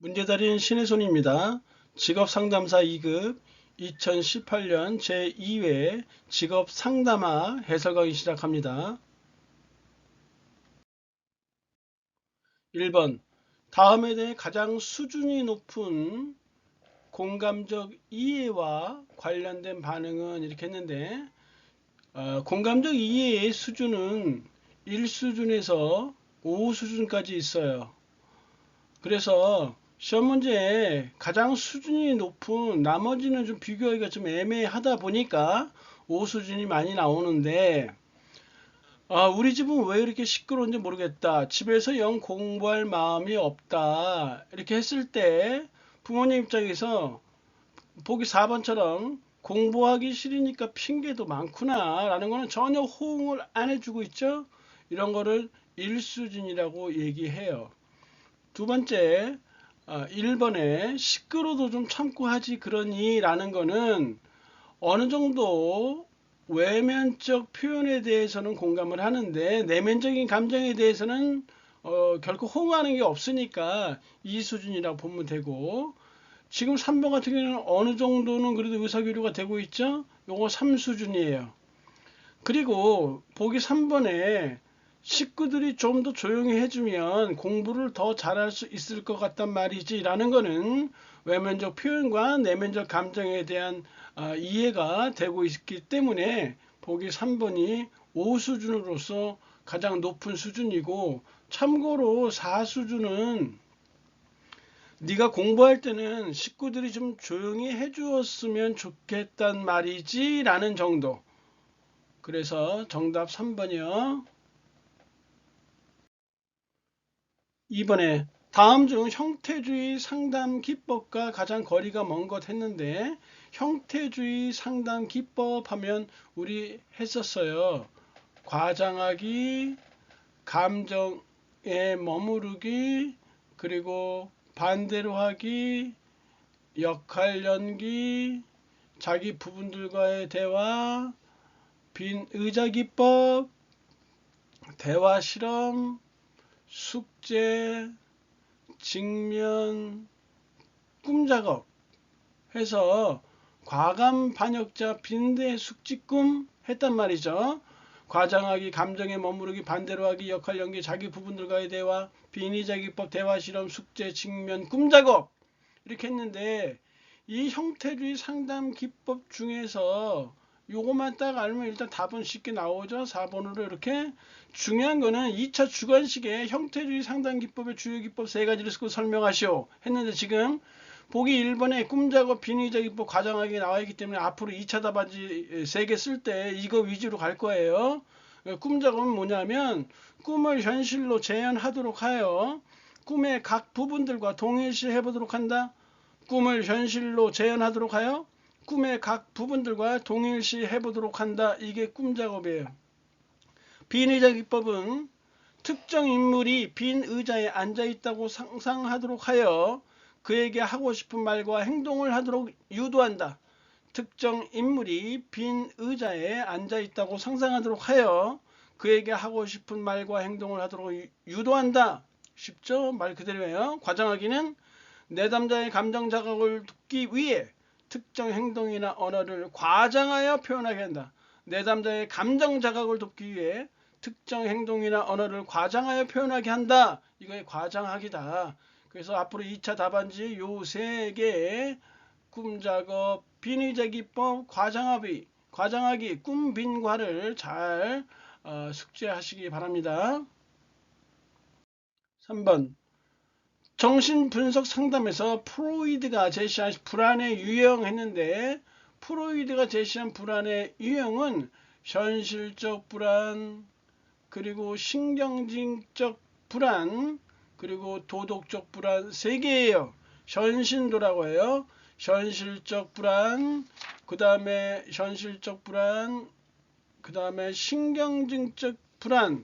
문제달인 신혜손입니다. 직업상담사 2급 2018년 제2회 직업상담화 해설 강의 시작합니다. 1번 다음에 대해 가장 수준이 높은 공감적 이해와 관련된 반응은 이렇게 했는데 공감적 이해의 수준은 1수준에서 5수준까지 있어요. 그래서 시험 문제에 가장 수준이 높은 나머지는 좀 비교하기가 좀 애매하다 보니까 5수준이 많이 나오는데 우리 집은 왜 이렇게 시끄러운지 모르겠다. 집에서 영 공부할 마음이 없다. 이렇게 했을 때 부모님 입장에서 보기 4번처럼 공부하기 싫으니까 핑계도 많구나 라는 거는 전혀 호응을 안 해주고 있죠. 이런 거를 1수준이라고 얘기해요. 두 번째 1번에 시끄러도 좀 참고 하지 그러니 라는 거는 어느 정도 외면적 표현에 대해서는 공감을 하는데 내면적인 감정에 대해서는 결코 호응하는 게 없으니까 이 수준이라고 보면 되고, 지금 3번 같은 경우는 어느 정도는 그래도 의사교류가 되고 있죠. 요거 3수준이에요. 그리고 보기 3번에 식구들이 좀 더 조용히 해주면 공부를 더 잘할 수 있을 것 같단 말이지 라는 거는 외면적 표현과 내면적 감정에 대한 이해가 되고 있기 때문에 보기 3번이 5수준으로서 가장 높은 수준이고, 참고로 4수준은 네가 공부할 때는 식구들이 좀 조용히 해주었으면 좋겠단 말이지 라는 정도. 그래서 정답 3번이요. 2번에 다음 중 형태주의 상담 기법과 가장 거리가 먼 것 했는데, 형태주의 상담 기법 하면 우리 했었어요. 과장하기, 감정에 머무르기, 그리고 반대로 하기, 역할 연기, 자기 부분들과의 대화, 빈 의자 기법, 대화 실험, 숙제, 직면, 꿈작업 해서 과감 반역자 빈대 숙지꿈 했단 말이죠. 과장하기, 감정에 머무르기, 반대로 하기, 역할 연기, 자기 부분들과의 대화, 빈의자 기법, 대화 실험, 숙제, 직면, 꿈작업 이렇게 했는데, 이 형태주의 상담 기법 중에서 요것만 딱 알면 일단 답은 쉽게 나오죠. 4번으로 이렇게. 중요한 거는 2차 주관식의 형태주의 상담 기법의 주요 기법 세 가지를 쓰고 설명하시오 했는데, 지금 보기 1번에 꿈작업, 빈의자 기법, 과장하기 나와 있기 때문에 앞으로 2차 답안지 3개 쓸 때 이거 위주로 갈 거예요. 꿈작업은 뭐냐면 꿈을 현실로 재현하도록 하여 꿈의 각 부분들과 동일시 해보도록 한다. 꿈을 현실로 재현하도록 하여 꿈의 각 부분들과 동일시 해보도록 한다. 이게 꿈작업이에요. 빈의자 기법은 특정 인물이 빈 의자에 앉아있다고 상상하도록 하여 그에게 하고 싶은 말과 행동을 하도록 유도한다. 특정 인물이 빈 의자에 앉아있다고 상상하도록 하여 그에게 하고 싶은 말과 행동을 하도록 유도한다. 쉽죠? 말 그대로예요. 과장하기는 내담자의 감정 자극을 돕기 위해 특정 행동이나 언어를 과장하여 표현하게 한다. 내담자의 감정 자극을 돕기 위해 특정 행동이나 언어를 과장하여 표현하게 한다. 이거의 과장하기다. 그래서 앞으로 2차 답안지 요 3개 꿈작업, 빈의자 기법, 과장하기, 꿈빈과를 잘 숙지하시기 바랍니다. 3번 정신분석 상담에서 프로이드가 제시한 불안의 유형 했는데, 프로이드가 제시한 불안의 유형은 현실적 불안, 그리고 신경질적 불안, 그리고 도덕적 불안 3개예요. 현신도라고 해요. 현실적 불안, 그 다음에 현실적 불안, 그 다음에 신경질적 불안,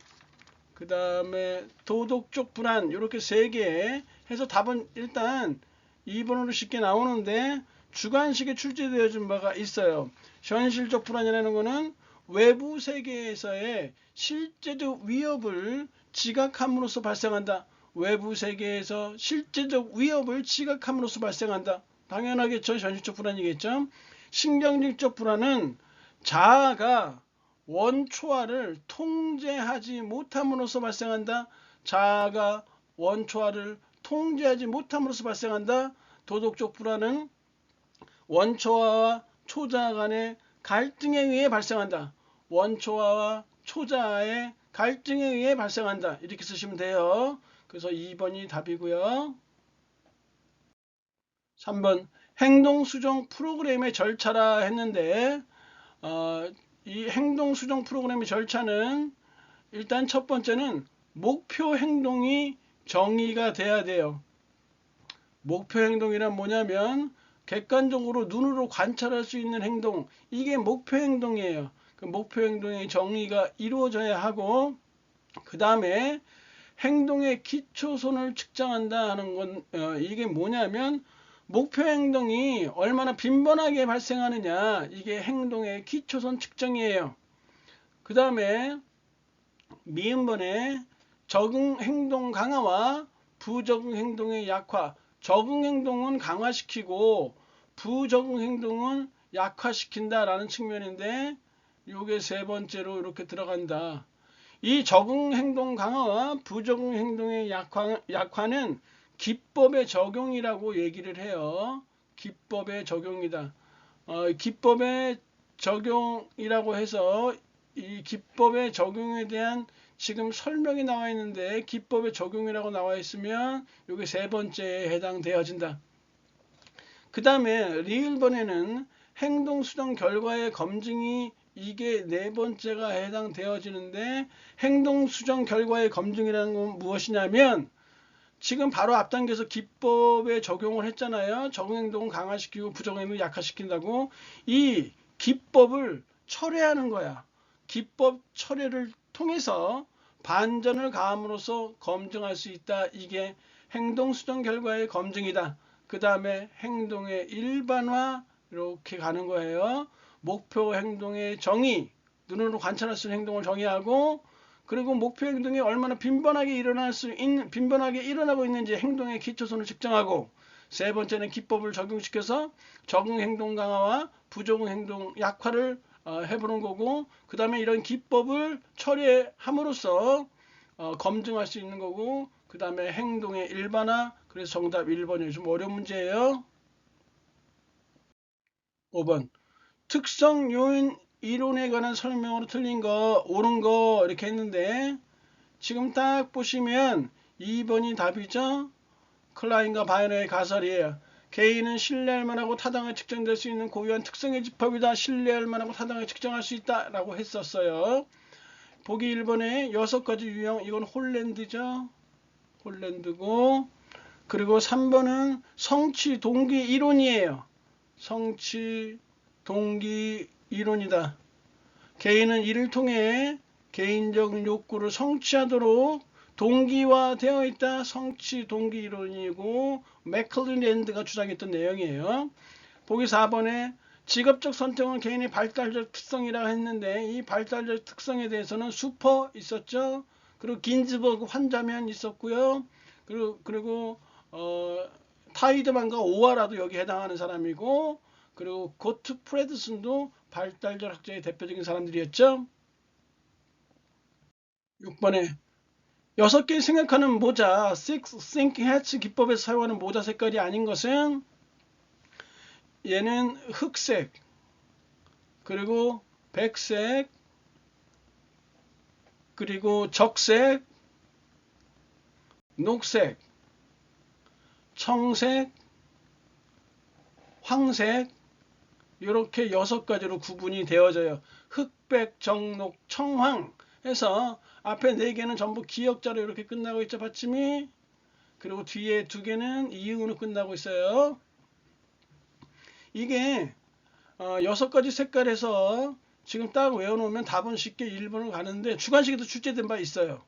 그 다음에 도덕적 불안, 이렇게 3개 해서 답은 일단 2번으로 쉽게 나오는데, 주관식에 출제되어진 바가 있어요. 현실적 불안이라는 것은 외부 세계에서의 실제적 위협을 지각함으로써 발생한다. 외부 세계에서 실제적 위협을 지각함으로써 발생한다. 당연하겠죠. 현실적 불안이겠죠. 신경질적 불안은 자아가 원초아를 통제하지 못함으로써 발생한다. 자아가 원초아를 통제하지 못함으로써 발생한다. 도덕적 불안은 원초아와 초자아 간의 갈등에 의해 발생한다. 원초아와 초자아의 갈등에 의해 발생한다. 이렇게 쓰시면 돼요. 그래서 2번이 답이고요. 3번 행동수정 프로그램의 절차라 했는데 이 행동수정 프로그램의 절차는 일단 첫 번째는 목표 행동이 정의가 돼야 돼요. 목표 행동이란 뭐냐면 객관적으로 눈으로 관찰할 수 있는 행동, 이게 목표 행동이에요. 그 목표 행동의 정의가 이루어져야 하고, 그 다음에 행동의 기초선을 측정한다 하는 건 이게 뭐냐면 목표 행동이 얼마나 빈번하게 발생하느냐, 이게 행동의 기초선 측정이에요. 그 다음에 미음번에 적응 행동 강화와 부적응 행동의 약화. 적응 행동은 강화시키고 부적응 행동은 약화시킨다라는 측면인데, 요게 세 번째로 이렇게 들어간다. 이 적응 행동 강화와 부적응 행동의 약화는 기법의 적용이라고 얘기를 해요. 기법의 적용이다. 기법의 적용이라고 해서 이 기법의 적용에 대한 지금 설명이 나와 있는데, 기법의 적용이라고 나와 있으면 이게 세 번째에 해당되어진다. 그 다음에 리을번에는 행동수정 결과의 검증이 이게 네 번째가 해당되어지는데, 행동수정 결과의 검증이라는 건 무엇이냐면 지금 바로 앞당겨서 기법에 적용을 했잖아요. 적응행동을 강화시키고 부적응행동을 약화시킨다고. 이 기법을 철회하는 거야. 기법 철회를 통해서 반전을 가함으로써 검증할 수 있다. 이게 행동수정 결과의 검증이다. 그 다음에 행동의 일반화, 이렇게 가는 거예요. 목표 행동의 정의, 눈으로 관찰할 수 있는 행동을 정의하고, 그리고 목표 행동이 얼마나 빈번하게 일어나고 있는지 행동의 기초선을 측정하고, 세 번째는 기법을 적용시켜서 적응 행동 강화와 부적응 행동 약화를 해보는 거고, 그 다음에 이런 기법을 처리함으로써 검증할 수 있는 거고, 그 다음에 행동의 일반화. 그래서 정답 1번이 좀 어려운 문제예요. 5번 특성 요인 이론에 관한 설명으로 틀린 거, 옳은 거 이렇게 했는데, 지금 딱 보시면 2번이 답이죠. 클라인과 바이너의 가설이에요. 개인은 신뢰할 만하고 타당하게 측정될 수 있는 고유한 특성의 집합이다. 신뢰할 만하고 타당하게 측정할 수 있다 라고 했었어요. 보기 1번에 6가지 유형, 이건 홀랜드죠. 홀랜드고, 그리고 3번은 성취 동기 이론이에요. 성취 동기 이론이다. 개인은 이를 통해 개인적 욕구를 성취하도록 동기화되어 있다. 성취 동기 이론이고, 맥클린랜드가 주장했던 내용이에요. 보기 4번에 직업적 선택은 개인의 발달적 특성이라고 했는데, 이 발달적 특성에 대해서는 수퍼 있었죠. 그리고 긴즈버그 환자면 있었고요. 그리고 타이드만과 오하라도 여기 해당하는 사람이고, 그리고 고트 프레드슨도 발달적 학자의 대표적인 사람들이었죠. 6번에 6개 생각하는 모자, Six Thinking Hats 기법에서 사용하는 모자 색깔이 아닌 것은, 얘는 흑색, 그리고 백색, 그리고 적색, 녹색, 청색, 황색, 이렇게 6가지로 구분이 되어져요. 흑백, 정록, 청황 해서 앞에 4개는 전부 기역자로 이렇게 끝나고 있죠, 받침이. 그리고 뒤에 2개는 이응으로 끝나고 있어요. 이게 6가지 색깔에서 지금 딱 외워놓으면 답은 쉽게 1번을 가는데, 주관식에도 출제된 바 있어요.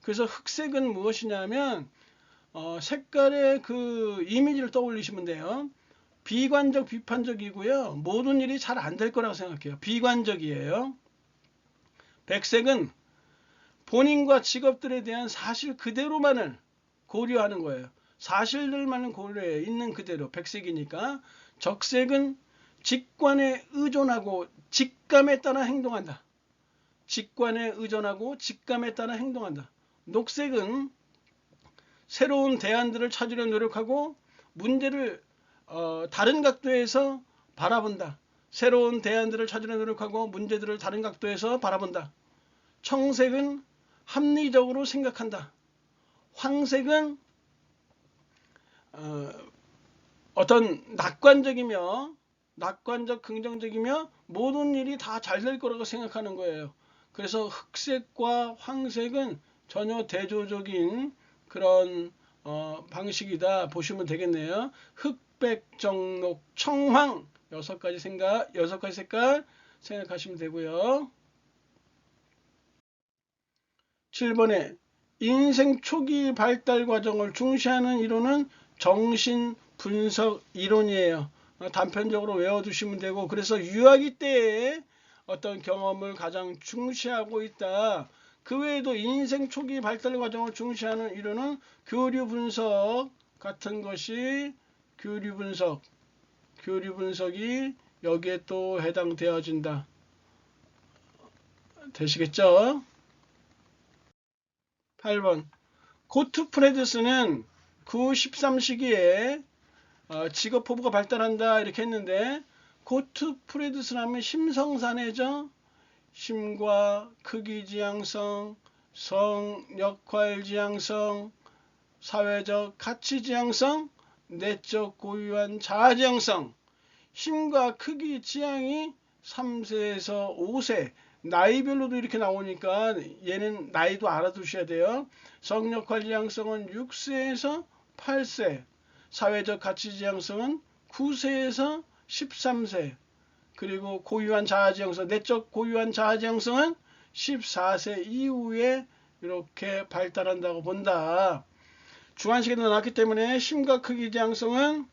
그래서 흑색은 무엇이냐면 색깔의 그 이미지를 떠올리시면 돼요. 비관적, 비판적이고요. 모든 일이 잘 안 될 거라고 생각해요. 비관적이에요. 백색은 본인과 직업들에 대한 사실 그대로만을 고려하는 거예요. 사실들만은 고려해 있는 그대로 백색이니까. 적색은 직관에 의존하고 직감에 따라 행동한다. 직관에 의존하고 직감에 따라 행동한다. 녹색은 새로운 대안들을 찾으려 노력하고 문제를 다른 각도에서 바라본다. 새로운 대안들을 찾으려 노력하고 문제들을 다른 각도에서 바라본다. 청색은 합리적으로 생각한다. 황색은 어떤 낙관적 긍정적이며 모든 일이 다 잘 될 거라고 생각하는 거예요. 그래서 흑색과 황색은 전혀 대조적인 그런 방식이다 보시면 되겠네요. 흑백, 정록, 청황 6가지 색깔 생각하시면 되고요. 7번에 인생 초기 발달 과정을 중시하는 이론은 정신분석 이론이에요. 단편적으로 외워두시면 되고, 그래서 유아기 때의 어떤 경험을 가장 중시하고 있다. 그 외에도 인생 초기 발달 과정을 중시하는 이론은 교류 분석 같은 것이 교류 분석이 여기에 또 해당되어진다. 되시겠죠? 8번 고트프레드스는 9.13시기에 직업 포부가 발달한다 이렇게 했는데, 고트프레드스라면 심성사내죠. 심과 크기 지향성, 성 역할 지향성, 사회적 가치 지향성, 내적 고유한 자아 지향성. 심과 크기 지향이 3세에서 5세 나이별로도 이렇게 나오니까 얘는 나이도 알아두셔야 돼요. 성 역할 지향성은 6세에서 8세, 사회적 가치 지향성은 9세에서 13세, 그리고 고유한 자아 지향성, 내적 고유한 자아 지향성은 14세 이후에 이렇게 발달한다고 본다. 중간식에도 나왔기 때문에 심과 크기 지향성은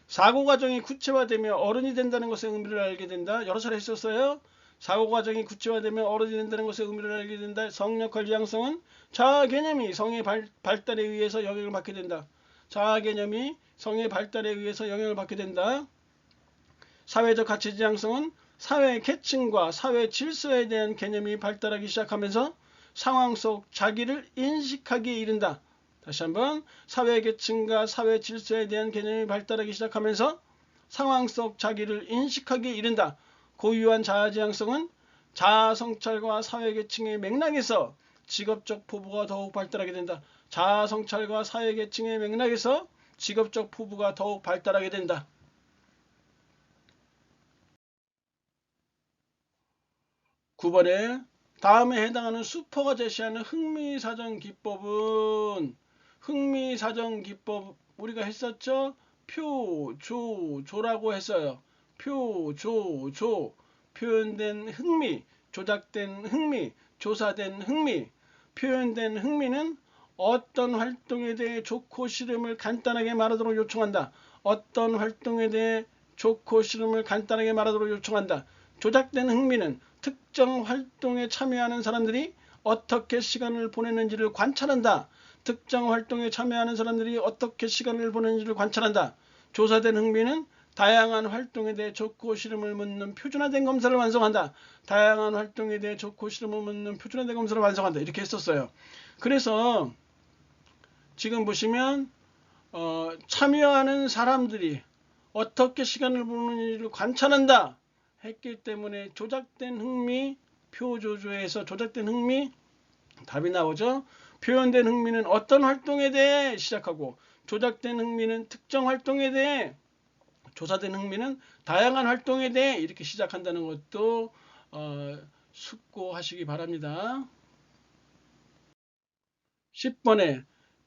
사고 과정이 구체화되며 어른이 된다는 것의 의미를 알게 된다. 여러 차례 했었어요. 사고 과정이 구체화되며 어른이 된다는 것의 의미를 알게 된다. 성 역할 지향성은 자아 개념이 성의 발달에 의해서 영향을 받게 된다. 자아 개념이 성의 발달에 의해서 영향을 받게 된다. 사회적 가치 지향성은 사회 계층과 사회 질서에 대한 개념이 발달하기 시작하면서 상황 속 자기를 인식하기에 이른다. 다시 한번, 사회 계층과 사회 질서에 대한 개념이 발달하기 시작하면서 상황 속 자기를 인식하기에 이른다. 고유한 자아 지향성은 자아 성찰과 사회 계층의 맥락에서 직업적 포부가 더욱 발달하게 된다. 자아 성찰과 사회 계층의 맥락에서 직업적 포부가 더욱 발달하게 된다. 9번에 다음에 해당하는 수퍼가 제시하는 흥미사정 기법은, 흥미사정 기법 우리가 했었죠. 표, 조, 조라고 했어요. 표, 조, 조. 표현된 흥미, 조작된 흥미, 조사된 흥미. 표현된 흥미는 어떤 활동에 대해 좋고 싫음을 간단하게 말하도록 요청한다. 어떤 활동에 대해 좋고 싫음을 간단하게 말하도록 요청한다. 조작된 흥미는 특정 활동에 참여하는 사람들이 어떻게 시간을 보내는지를 관찰한다. 특정 활동에 참여하는 사람들이 어떻게 시간을 보내는지를 관찰한다. 조사된 흥미는 다양한 활동에 대해 좋고 싫음을 묻는 표준화된 검사를 완성한다. 다양한 활동에 대해 좋고 싫음을 묻는 표준화된 검사를 완성한다. 이렇게 했었어요. 그래서 지금 보시면 참여하는 사람들이 어떻게 시간을 보내는지를 관찰한다 했기 때문에 조작된 흥미, 표조조에서 조작된 흥미 답이 나오죠. 표현된 흥미는 어떤 활동에 대해 시작하고, 조작된 흥미는 특정 활동에 대해, 조사된 흥미는 다양한 활동에 대해 이렇게 시작한다는 것도 숙고하시기 바랍니다. 10번에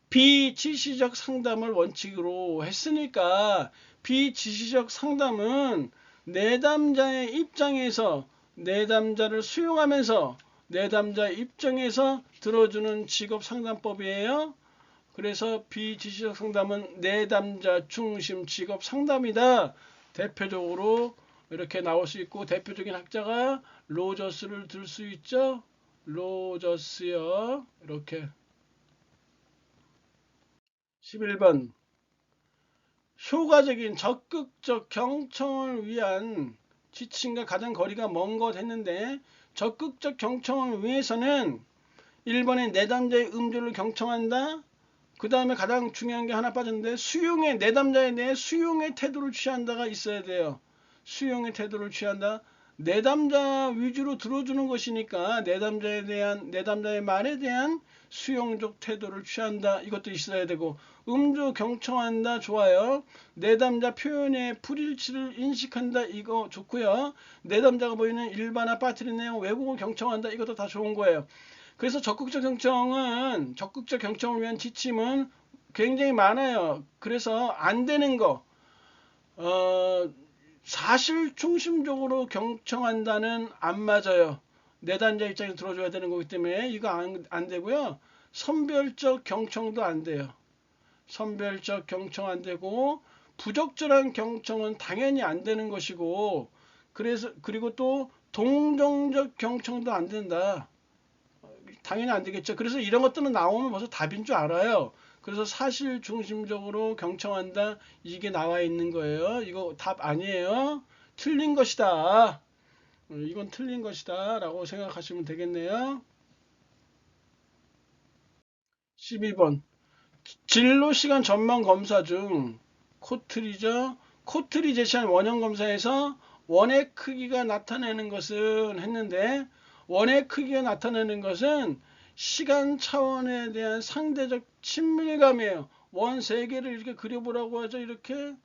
비지시적 상담을 원칙으로 했으니까 비지시적 상담은 내담자의 입장에서 내담자를 수용하면서 내담자의 입장에서 들어주는 직업상담법이에요. 그래서 비지시적 상담은 내담자 중심 직업상담이다. 대표적으로 이렇게 나올 수 있고, 대표적인 학자가 로저스를 들 수 있죠. 로저스요. 이렇게 11번 효과적인 적극적 경청을 위한 지침과 가장 거리가 먼 것 했는데, 적극적 경청을 위해서는 1번에 내담자의 음조를 경청한다. 그 다음에 가장 중요한 게 하나 빠졌는데, 내담자에 대해 수용의 태도를 취한다가 있어야 돼요. 수용의 태도를 취한다. 내담자 위주로 들어주는 것이니까 내담자의 말에 대한 수용적 태도를 취한다. 이것도 있어야 되고, 음조 경청한다. 좋아요. 내담자 표현의 불일치를 인식한다. 이거 좋고요. 내담자가 보이는 일반화 빠뜨린 내용 왜곡을 경청한다. 이것도 다 좋은 거예요. 그래서 적극적 경청을 위한 지침은 굉장히 많아요. 그래서 안 되는 거, 사실 중심적으로 경청한다는 안 맞아요. 내담자 입장에서 들어줘야 되는 거기 때문에 이거 안 되고요. 선별적 경청도 안 돼요. 선별적 경청 안 되고, 부적절한 경청은 당연히 안 되는 것이고, 그리고 또 동정적 경청도 안 된다. 당연히 안 되겠죠. 그래서 이런 것들은 나오면 벌써 답인 줄 알아요. 그래서 사실 중심적으로 경청한다. 이게 나와 있는 거예요. 이거 답 아니에요. 틀린 것이다. 이건 틀린 것이다 라고 생각하시면 되겠네요. 12번 진로시간 전망 검사 중 코틀이 제시한 원형 검사에서 원의 크기가 나타내는 것은 했는데, 원의 크기가 나타내는 것은 시간 차원에 대한 상대적 친밀감이에요. 원 3개를 이렇게 그려보라고 하죠. 이렇게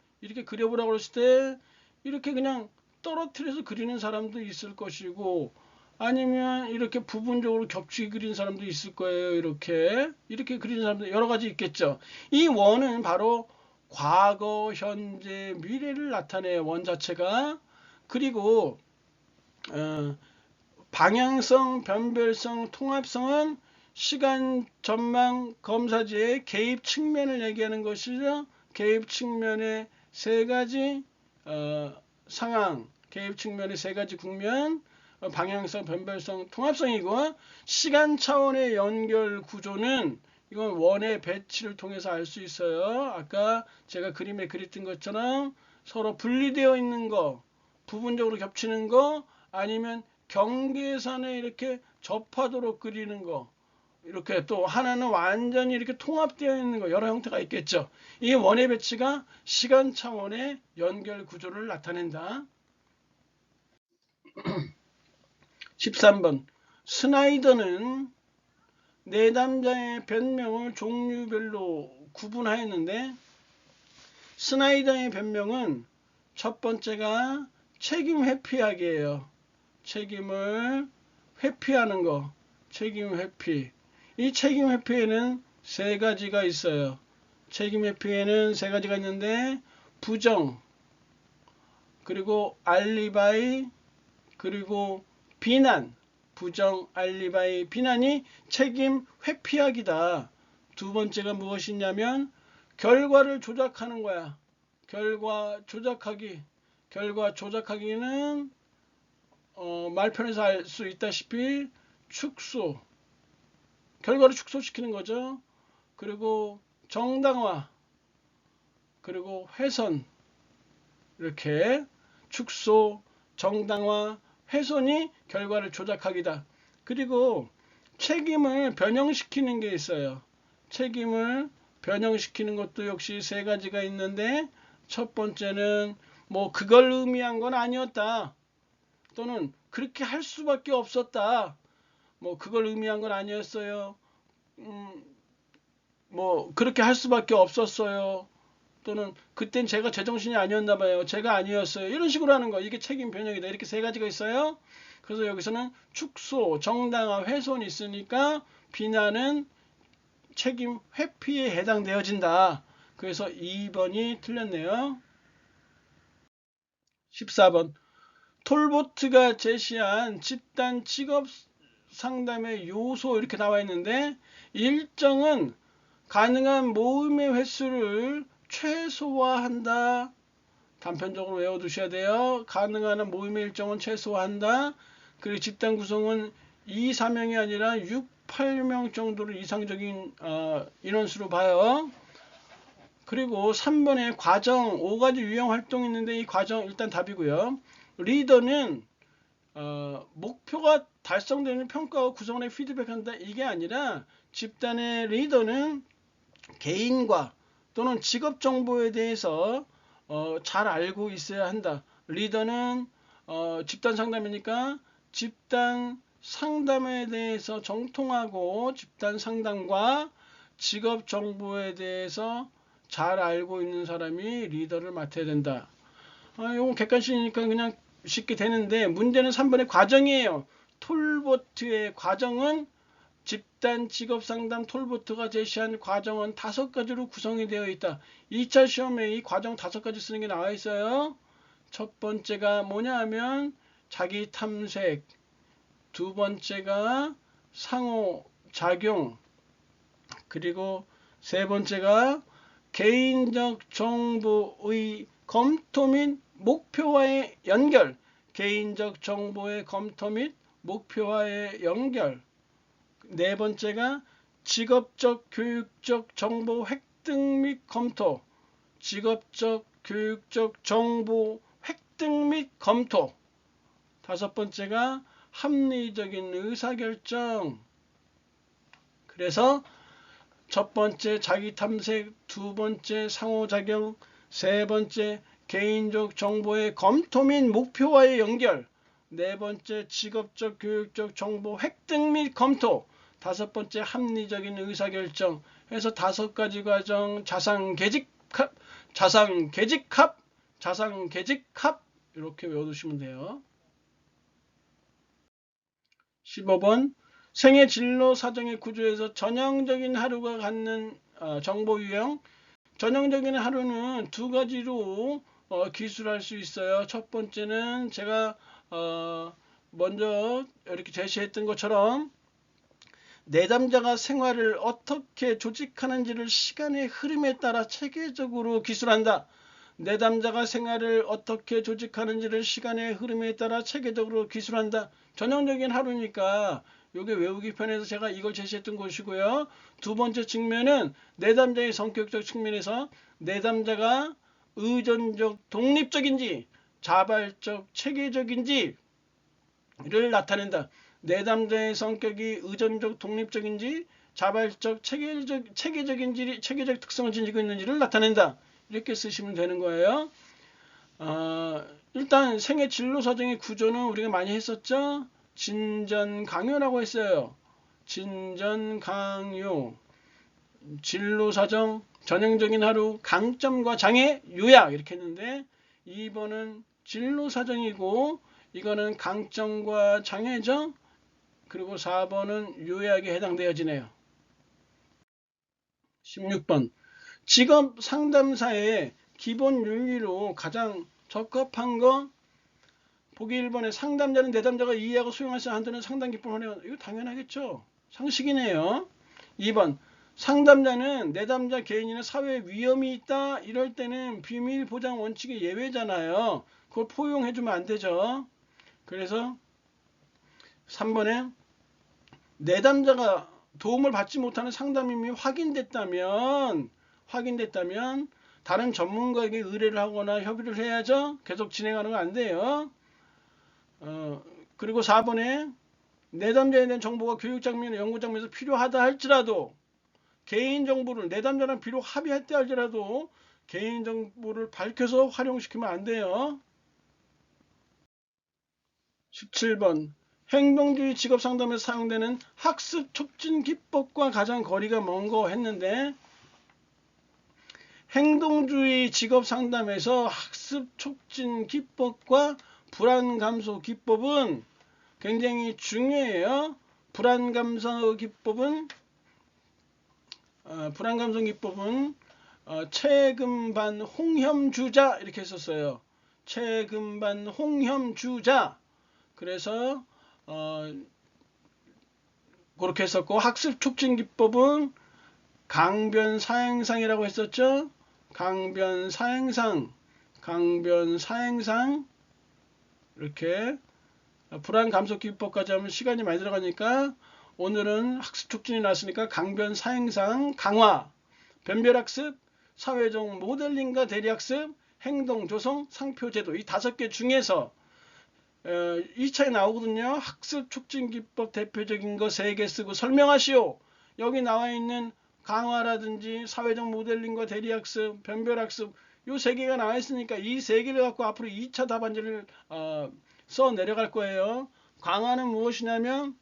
그려보라고 했을 때 이렇게 그냥 떨어뜨려서 그리는 사람도 있을 것이고, 아니면 이렇게 부분적으로 겹치게 그리는 사람도 있을 거예요. 이렇게 그리는 사람도 여러 가지 있겠죠. 이 원은 바로 과거, 현재, 미래를 나타내요. 원 자체가. 그리고 방향성, 변별성, 통합성은 시간 전망 검사지의 개입 측면을 얘기하는 것이죠. 개입 측면의 3가지 상황, 개입 측면의 3가지 국면, 방향성, 변별성, 통합성이고, 시간 차원의 연결 구조는 이건 원의 배치를 통해서 알 수 있어요. 아까 제가 그림에 그렸던 것처럼 서로 분리되어 있는 거, 부분적으로 겹치는 거, 아니면 경계선에 이렇게 접하도록 그리는 거, 이렇게 또 하나는 완전히 이렇게 통합되어 있는 거, 여러 형태가 있겠죠. 이 원의 배치가 시간 차원의 연결 구조를 나타낸다. 13번 스나이더는 내담자의 변명을 종류별로 구분하였는데, 스나이더의 변명은 첫 번째가 책임 회피하기예요. 책임을 회피하는 거, 책임 회피. 이 책임 회피에는 3가지가 있어요. 책임 회피에는 3가지가 있는데, 부정, 그리고 알리바이, 그리고 비난. 부정, 알리바이, 비난이 책임 회피하기다. 두 번째가 무엇이냐면 결과를 조작하는 거야. 결과 조작하기. 결과 조작하기는 말편에서 알 수 있다시피 축소, 결과를 축소시키는 거죠. 그리고 정당화, 그리고 훼손, 이렇게 축소, 정당화, 훼손이 결과를 조작하기다. 그리고 책임을 변형시키는 게 있어요. 책임을 변형시키는 것도 역시 3가지가 있는데, 첫 번째는 뭐 그걸 의미한 건 아니었다, 또는 그렇게 할 수밖에 없었다, 뭐 그걸 의미한 건 아니었어요, 뭐 그렇게 할 수밖에 없었어요, 또는 그땐 제가 제정신이 아니었나 봐요, 제가 아니었어요, 이런 식으로 하는 거, 이게 책임 변형이다. 이렇게 3가지가 있어요. 그래서 여기서는 축소, 정당화, 훼손이 있으니까 비난은 책임 회피에 해당되어진다. 그래서 2번이 틀렸네요. 14번 톨보트가 제시한 집단 직업 상담의 요소, 이렇게 나와 있는데, 일정은 가능한 모임의 횟수를 최소화한다. 단편적으로 외워두셔야 돼요. 가능한 모임의 일정은 최소화한다. 그리고 집단 구성은 2, 3명이 아니라 6, 8명 정도를 이상적인 인원수로 봐요. 그리고 3번에 과정 5가지 유형 활동이 있는데 이 과정 일단 답이고요. 리더는 목표가 달성되는 평가와 구성원에 피드백한다. 이게 아니라 집단의 리더는 개인과 또는 직업 정보에 대해서 잘 알고 있어야 한다. 리더는 집단 상담이니까 집단 상담에 대해서 정통하고 집단 상담과 직업 정보에 대해서 잘 알고 있는 사람이 리더를 맡아야 된다. 이건 객관식이니까 그냥 쉽게 되는데 문제는 3번의 과정이에요. 톨보트의 과정은 집단 직업상담 톨보트가 제시한 과정은 5가지로 구성이 되어 있다. 2차 시험에 이 과정 5가지 쓰는 게 나와 있어요. 첫 번째가 뭐냐 하면 자기 탐색, 두 번째가 상호작용, 그리고 세 번째가 개인적 정보의 검토 및 목표와의 연결, 개인적 정보의 검토 및 목표와의 연결. 네 번째가 직업적 교육적 정보 획득 및 검토, 직업적 교육적 정보 획득 및 검토. 다섯 번째가 합리적인 의사결정. 그래서 첫 번째 자기 탐색, 두 번째 상호작용, 세 번째 개인적 정보의 검토 및 목표와의 연결, 네 번째 직업적 교육적 정보 획득 및 검토, 다섯 번째 합리적인 의사결정 해서 5가지 과정 자상계직합, 자상계직합, 자상계직합 이렇게 외워두시면 돼요. 15번 생애 진로 사정의 구조에서 전형적인 하루가 갖는 정보 유형. 전형적인 하루는 2가지로 기술할 수 있어요. 첫 번째는 제가 먼저 이렇게 제시했던 것처럼 내담자가 생활을 어떻게 조직하는지를 시간의 흐름에 따라 체계적으로 기술한다. 내담자가 생활을 어떻게 조직하는지를 시간의 흐름에 따라 체계적으로 기술한다. 전형적인 하루니까 요게 외우기 편해서 제가 이걸 제시했던 것이고요. 두 번째 측면은 내담자의 성격적 측면에서 내담자가 의존적 독립적인지 자발적 체계적인지를 나타낸다. 내담자의 성격이 의존적 독립적인지 자발적 체계적인지 체계적 특성을 지니고 있는지를 나타낸다. 이렇게 쓰시면 되는 거예요. 일단 생애 진로 사정의 구조는 우리가 많이 했었죠. 진전 강요라고 했어요. 진전 강요, 진로 사정, 전형적인 하루, 강점과 장애, 요약 이렇게 했는데 2번은 진로 사정이고 이거는 강점과 장애죠. 그리고 4번은 요약에 해당되어지네요. 16번 직업 상담사의 기본 윤리로 가장 적합한 거 보기 1번에 상담자는 내담자가 이해하고 수용할 수 한다는 상담 기법을 활용. 이거 당연하겠죠. 상식이네요. 2번 상담자는 내담자 개인이나 사회에 위험이 있다 이럴 때는 비밀 보장 원칙의 예외잖아요. 그걸 포용해주면 안 되죠. 그래서 3번에 내담자가 도움을 받지 못하는 상담임이 확인됐다면 다른 전문가에게 의뢰를 하거나 협의를 해야죠. 계속 진행하는 건 안 돼요. 그리고 4번에 내담자에 대한 정보가 교육 장면이나 연구 장면에서 필요하다 할지라도 개인정보를 내담자랑 비록 합의했다 할지라도 개인정보를 밝혀서 활용시키면 안 돼요. 17번 행동주의 직업상담에서 사용되는 학습 촉진 기법과 가장 거리가 먼 거 했는데 행동주의 직업상담에서 학습 촉진 기법과 불안 감소 기법은 굉장히 중요해요. 불안 감소 기법은 체금반 홍염주자 이렇게 했었어요. 체금반 홍염주자. 그래서 그렇게 했었고 학습 촉진 기법은 강변 사행상이라고 했었죠. 강변 사행상 이렇게 불안 감소 기법까지 하면 시간이 많이 들어가니까 오늘은 학습 촉진이 나왔으니까 강변 사행상 강화, 변별학습, 사회적 모델링과 대리학습, 행동 조성, 상표 제도 이 5개 중에서 2차에 나오거든요. 학습 촉진 기법 대표적인 거 3개 쓰고 설명하시오. 여기 나와 있는 강화라든지 사회적 모델링과 대리학습, 변별학습 요 3개가 나와 있으니까 이 3개를 갖고 앞으로 2차 답안지를 써 내려갈 거예요. 강화는 무엇이냐면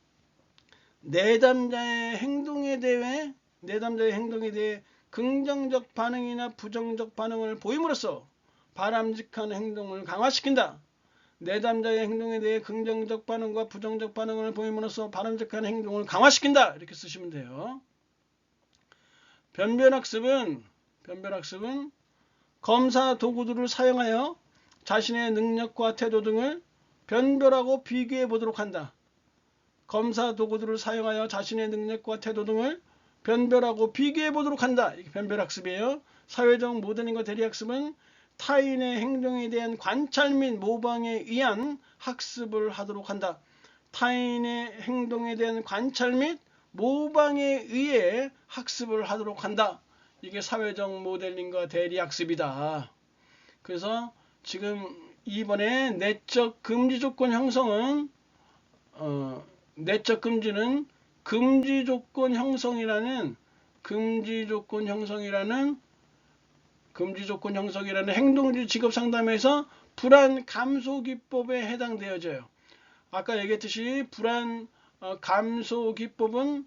내담자의 행동에 대해 긍정적 반응이나 부정적 반응을 보임으로써 바람직한 행동을 강화시킨다. 내담자의 행동에 대해 긍정적 반응과 부정적 반응을 보임으로써 바람직한 행동을 강화시킨다. 이렇게 쓰시면 돼요. 변별학습은 검사 도구들을 사용하여 자신의 능력과 태도 등을 변별하고 비교해 보도록 한다. 검사 도구들을 사용하여 자신의 능력과 태도 등을 변별하고 비교해 보도록 한다. 이게 변별학습이에요. 사회적 모델링과 대리학습은 타인의 행동에 대한 관찰 및 모방에 의한 학습을 하도록 한다. 타인의 행동에 대한 관찰 및 모방에 의해 학습을 하도록 한다. 이게 사회적 모델링과 대리학습이다. 그래서 지금 이번에 내적 금지 조건 형성은 내적 금지는 금지 조건 형성이라는 행동주의 직업 상담에서 불안 감소 기법에 해당되어져요. 아까 얘기했듯이 불안 감소 기법은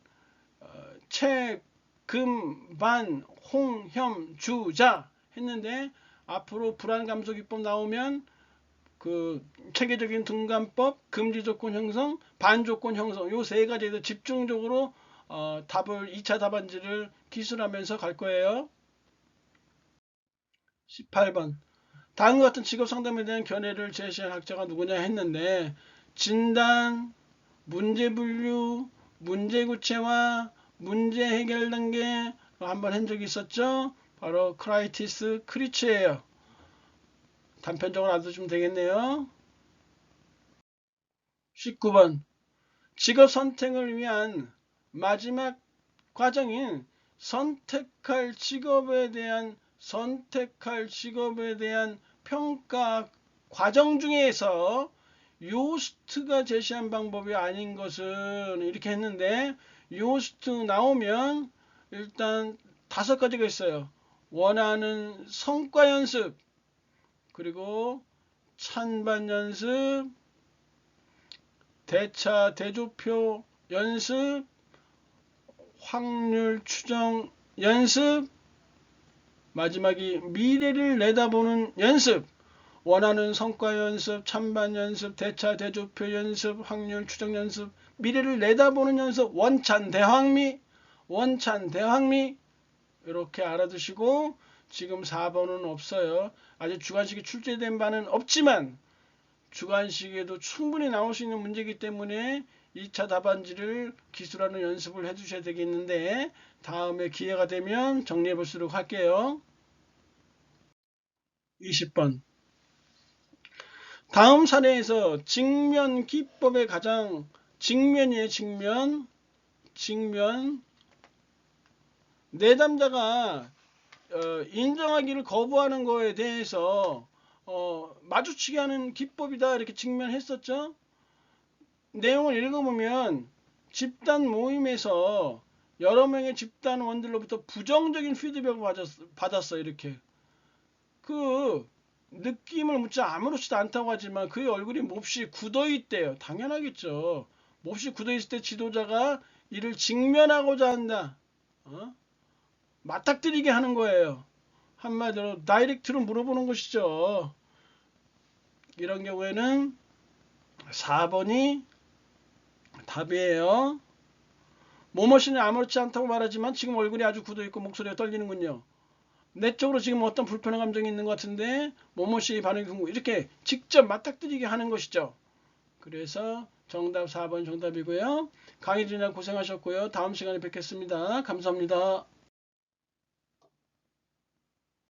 채, 금, 반, 홍, 혐, 주, 자 했는데 앞으로 불안 감소 기법 나오면 그 체계적인 등간법, 금지 조건 형성, 반조건 형성 요 3가지에서 집중적으로 답을 2차 답안지를 기술하면서 갈 거예요. 18번 다음과 같은 직업 상담에 대한 견해를 제시한 학자가 누구냐 했는데 진단, 문제 분류, 문제 구체화, 문제 해결 단계 한번 한 적이 있었죠. 바로 크라이티스 크리츠예요. 단편적으로 알아두시면 되겠네요. 19번 직업 선택을 위한 마지막 과정인 선택할 직업에 대한 평가 과정 중에서 요스트가 제시한 방법이 아닌 것은 이렇게 했는데 요스트 나오면 일단 5가지가 있어요. 원하는 성과 연습, 그리고 찬반 연습, 대차 대조표 연습, 확률 추정 연습, 마지막이 미래를 내다보는 연습. 원하는 성과 연습, 찬반 연습, 대차 대조표 연습, 확률 추정 연습, 미래를 내다보는 연습, 원찬 대황미 이렇게 알아두시고 지금 4번은 없어요. 아직 주관식이 출제된 바는 없지만 주관식에도 충분히 나올 수 있는 문제이기 때문에 2차 답안지를 기술하는 연습을 해주셔야 되겠는데 다음에 기회가 되면 정리해 볼수록 할게요. 20번 다음 사례에서 직면 기법의 가장 직면이에요. 직면 내담자가 인정하기를 거부하는 거에 대해서 마주치게 하는 기법이다 이렇게 직면했었죠. 내용을 읽어보면 집단 모임에서 여러 명의 집단원들로부터 부정적인 피드백을 받았어. 이렇게 그 느낌을 묻지 아무렇지도 않다고 하지만 그의 얼굴이 몹시 굳어있대요. 당연하겠죠. 몹시 굳어있을 때 지도자가 이를 직면하고자 한다. 맞닥뜨리게 하는 거예요. 한마디로 다이렉트로 물어보는 것이죠. 이런 경우에는 4번이 답이에요. 모모씨는 아무렇지 않다고 말하지만 지금 얼굴이 아주 굳어있고 목소리가 떨리는군요. 내적으로 지금 어떤 불편한 감정이 있는 것 같은데 모모씨의 반응이 궁금해. 이렇게 직접 맞닥뜨리게 하는 것이죠. 그래서 정답 4번 정답이고요. 강의 진행 고생하셨고요. 다음 시간에 뵙겠습니다. 감사합니다.